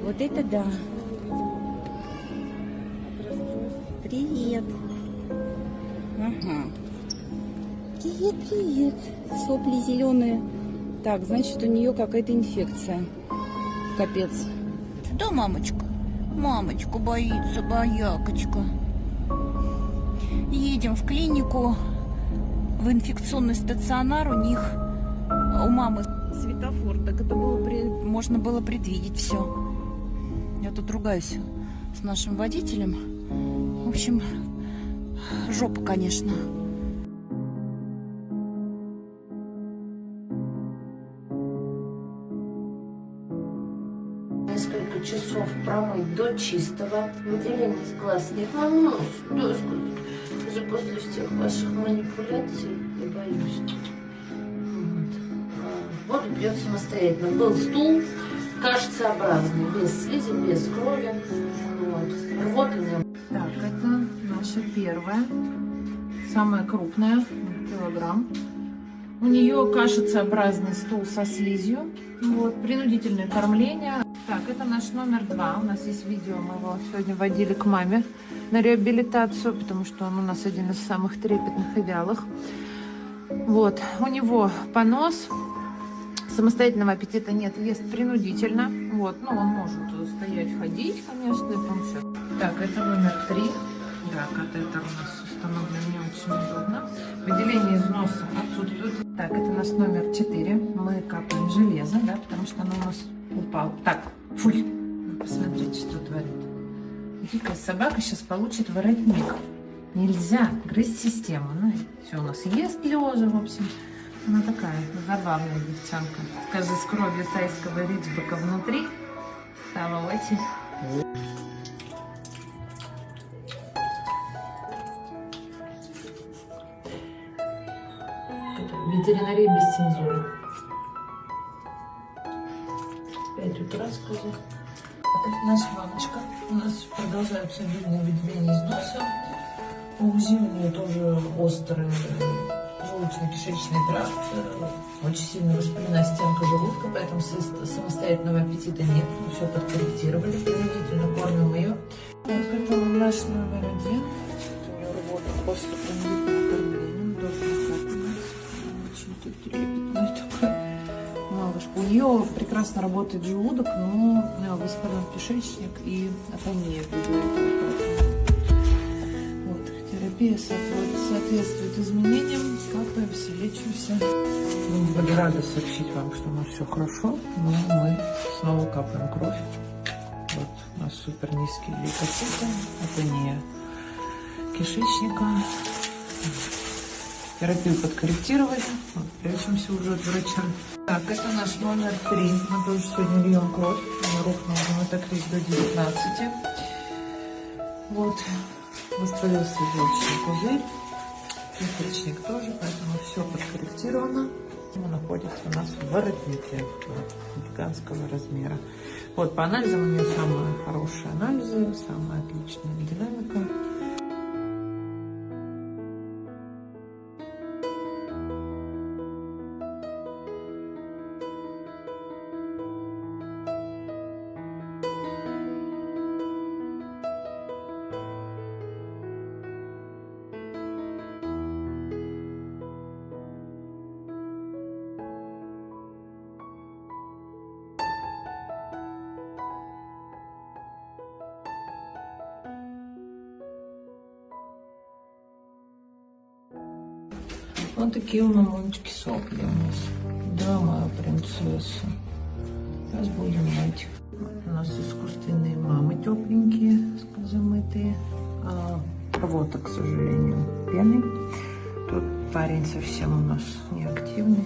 Вот это да. Привет. Ага. Привет, привет. Сопли зеленые. Так, значит, у нее какая-то инфекция. Капец. Да, мамочка? Мамочку боится, боякочка. Едем в клинику, в инфекционный стационар. У них, у мамы светофор. Так это было можно было предвидеть все. Я тут ругаюсь с нашим водителем. В общем, жопа, конечно. Несколько часов промыть до чистого. Выделение из глаз не волнуюсь. Господи, даже после всех ваших манипуляций я боюсь. Вот. Воду пьет самостоятельно. Был стул кашицеобразный, без слизи, без крови. Вот. Рвоты не было. Так, это наша первая, самая крупная, килограмм. У нее кашицеобразный стул со слизью. Вот, принудительное кормление. Так, это наш номер 2. У нас есть видео, мы его сегодня водили к маме на реабилитацию, потому что он у нас один из самых трепетных и вялых. Вот, у него понос, самостоятельного аппетита нет, ест принудительно. Вот, ну он может стоять, ходить, конечно, и там все. Так, это номер 3. Да, катетер у нас установлен не очень удобно. Выделение из носа отсутствует. Так, это у нас номер 4. Мы капаем железо, да, потому что оно у нас упало. Так, фуй. Посмотрите, что творит. Дикая собака сейчас получит воротник. Нельзя грызть систему. Ну, все у нас ест лежа, в общем. Она такая забавная девчонка. Скажи, с кровью тайского риджбека внутри стала очень... Ветеринария без цензуры. 5 утра, скажу. Это наша мамочка. У нас продолжаются видные выделения из носа. У УЗИ у нее тоже острый желудочно-кишечный тракт. Очень сильно воспалена стенка желудка, поэтому самостоятельного аппетита нет. Мы все подкорректировали, принудительно кормим ее. Так, это наш номер 1. У нее рвота после принудительного кормления. Очень тут трепетный такой малышка. У нее прекрасно работает желудок, но воспален кишечник и апония ввиду этого. Вот, терапия соответствует изменениям. Капаемся, лечимся. Мы были рады сообщить вам, что у нас все хорошо, но мы снова капаем кровь. Вот у нас супер низкие лейкоциты, апония кишечника. Терапию подкорректировали. Вот, прячемся уже от врача. Так, это наш номер 3. Мы тоже сегодня льем кровь. Мы рухнули гематокриз до 19. Вот. Воспалился желчный пузырь. Кишечник тоже, поэтому все подкорректировано. Он находится у нас в воротнике гигантского размера. Вот, по анализам у нее самые хорошие анализы, самая отличная динамика. Вот такие у мамончики сопли у нас. Да, моя принцесса. Сейчас будем мыть. У нас искусственные мамы тепленькие, замытые. Рвота, к сожалению, пеной. Тут парень совсем у нас неактивный.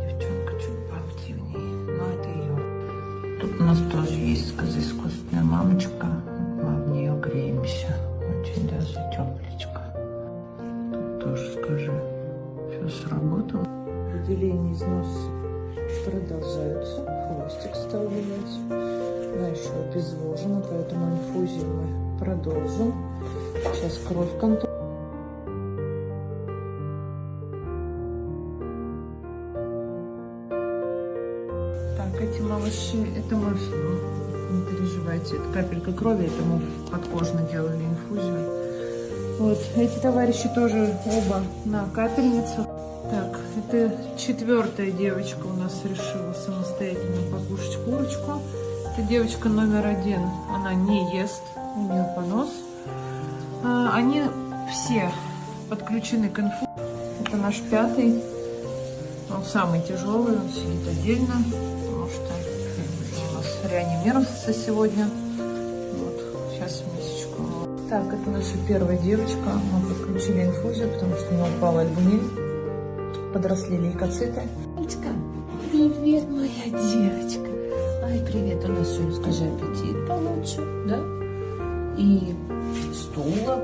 Девчонка чуть поактивнее, но это ее. Тут у нас тоже есть, скажи, искусственная мамочка. Мы в нее греемся. Очень даже теплечко. Тоже скажи, все сработало. Выделение из носа продолжаются. Хвостик стал менять. Она еще обезвожена, поэтому инфузию мы продолжим. Сейчас кровь контролируем. Так, эти малыши хорошие. Это мы, не переживайте, это капелька крови, это мы подкожно делали инфузию. Вот, эти товарищи тоже оба на капельницу. Так, это 4-я девочка у нас решила самостоятельно покушать курочку. Это девочка номер 1, она не ест, у нее понос. Они все подключены к инфу. Это наш 5-й, он самый тяжелый, он сидит отдельно, потому что у нас реанимировался сегодня. Вот, сейчас месячку. Так, это наша 1-я девочка, мы подключили инфузию, потому что у нее упал альбумин, подросли лейкоциты. Привет, моя девочка. Ай, привет, у нас сегодня, скажи, аппетит получше, да? И стула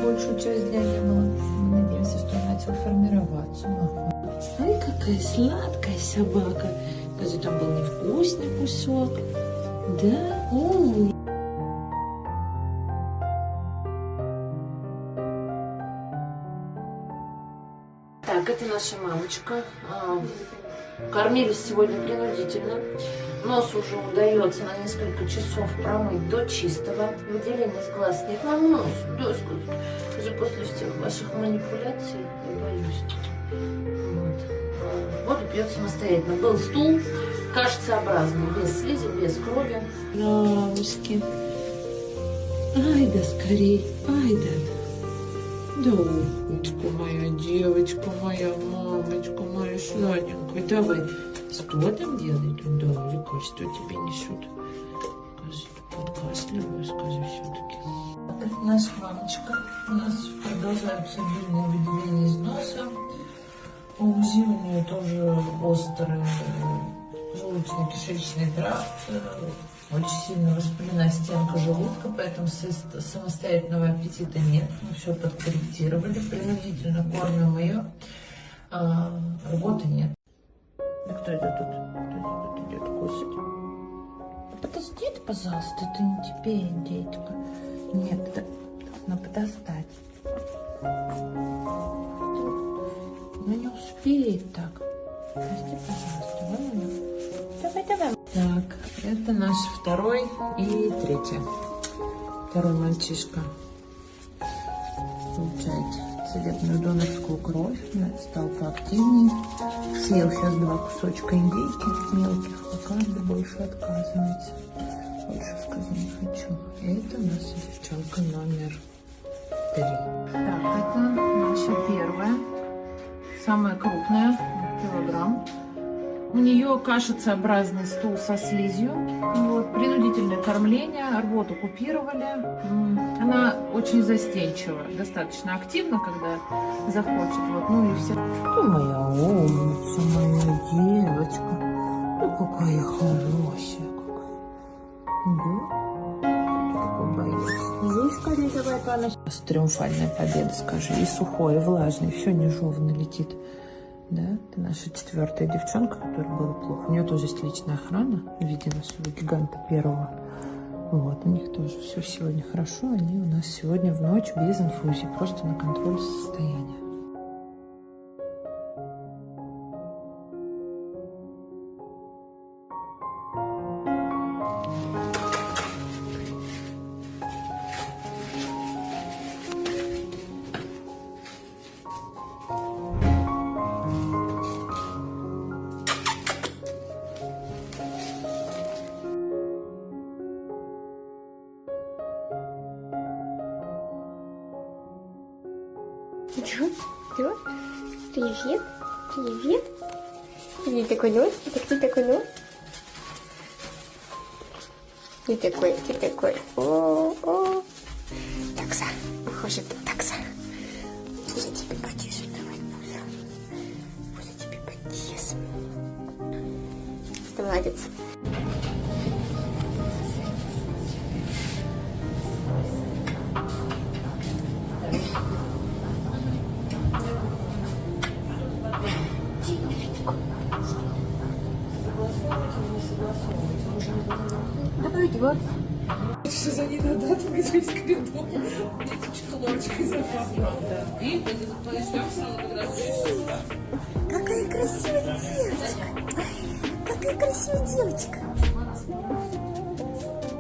большую часть дня не было. Мы надеемся, что он начал формироваться. Ай, какая сладкая собака. Скажи, там был невкусный кусок. Да? Ой. Так, это наша мамочка. Кормились сегодня принудительно. Нос уже удается на несколько часов промыть до чистого. Выделения с глаз нет. Мама, нос, да, скажи, после всех ваших манипуляций я боюсь. Вот. Воду пьет самостоятельно. Был стул кашицеобразный, без слизи, без крови. Рамочки. Ай, да скорей. Ай, да. Да, умничка моя, девочка моя, мамочка моя сладенькая. Давай. Что там делает? Да, лекарство тебе несет. Скажи, подкашливаю, скажи все-таки. Это наша мамочка. У нас продолжаются обильные выделения из носа. У УЗИ у нее тоже острый желудочно-кишечный тракт. Очень сильно воспалена стенка желудка, поэтому самостоятельного аппетита нет. Мы все подкорректировали, принудительно кормим ее. Рвоты нет. Да кто это тут? Кто это идет кушать? Подожди, пожалуйста, это не тебе, детка. Нет, это нужно подостать. Ну не успеет так. Прости, пожалуйста, Ваня. Давай. Так, это наш 2-й и 3-й. 2-й мальчишка получает целебную донорскую кровь, стал поактивнее. Съел сейчас 2 кусочка индейки мелких, пока больше отказывается. Больше сказать не хочу. Это у нас девчонка номер 3. Так, это наша 1-я, самая крупная, килограмм. У нее кашицеобразный стул со слизью. Вот, принудительное кормление, рвоту купировали. Она очень застенчива, достаточно активна, когда захочет. Вот, ну и все. Ты моя умница, моя девочка. Ну какая хорошая какая. Да? Такой боец. Здесь скорее давай, Паня. Триумфальная победа, скажи. И сухой, и влажный, все нежевно летит. Да, это наша 4-я девчонка, которой было плохо. У нее тоже есть личная охрана в виде нашего гиганта 1-го. Вот, у них тоже все сегодня хорошо. Они у нас сегодня в ночь без инфузии, просто на контроль состояния. Да? Привет. Привет. Ты такой нос? Ты такой нос? Ты такой. О. Такса. Похоже, такса. Я тебе потешу, давай, Пузя. Пузя тебе потешу. Ты молодец. Давай, вот. Что за ней надо открыть весь коридор? Чехлочкой забавно. И подождем сразу, когда Какая красивая девочка. Какая красивая девочка.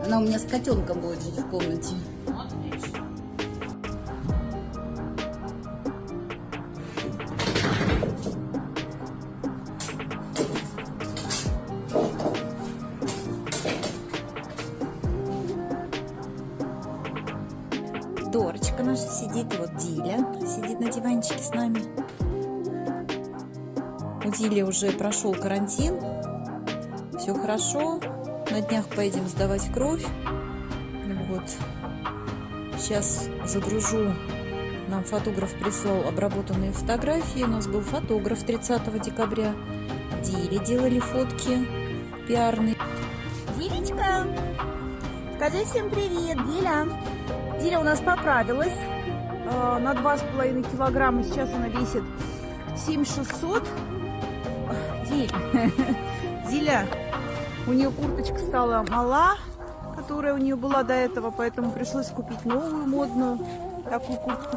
Она у меня с котенком будет жить в комнате. Дорочка наша сидит, и вот Диля сидит на диванчике с нами. У Дили уже прошел карантин, все хорошо. На днях поедем сдавать кровь. Вот. Сейчас загружу. Нам фотограф прислал обработанные фотографии. У нас был фотограф 30 декабря. Диле делали фотки пиарные. Дилечка, скажи всем привет, Диля. Диля у нас поправилась на 2,5 килограмма. Сейчас она весит 7600. Диля, у нее курточка стала мала, которая у нее была до этого, поэтому пришлось купить новую модную такую куртку.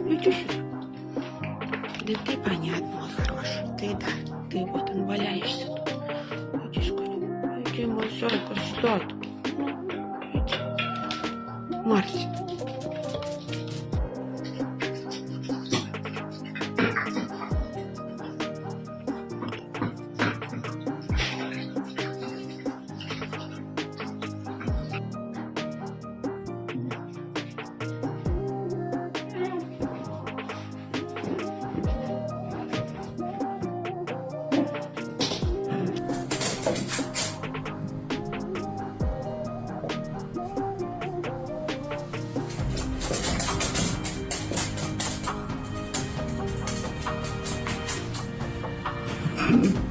Иди сюда. Да ты понятно, мой хороший. Ты да. Ты вот он валяешься тут. Иди скорее. Иди, мой зайка, что ты? Ну, иди. Марсик. Диля.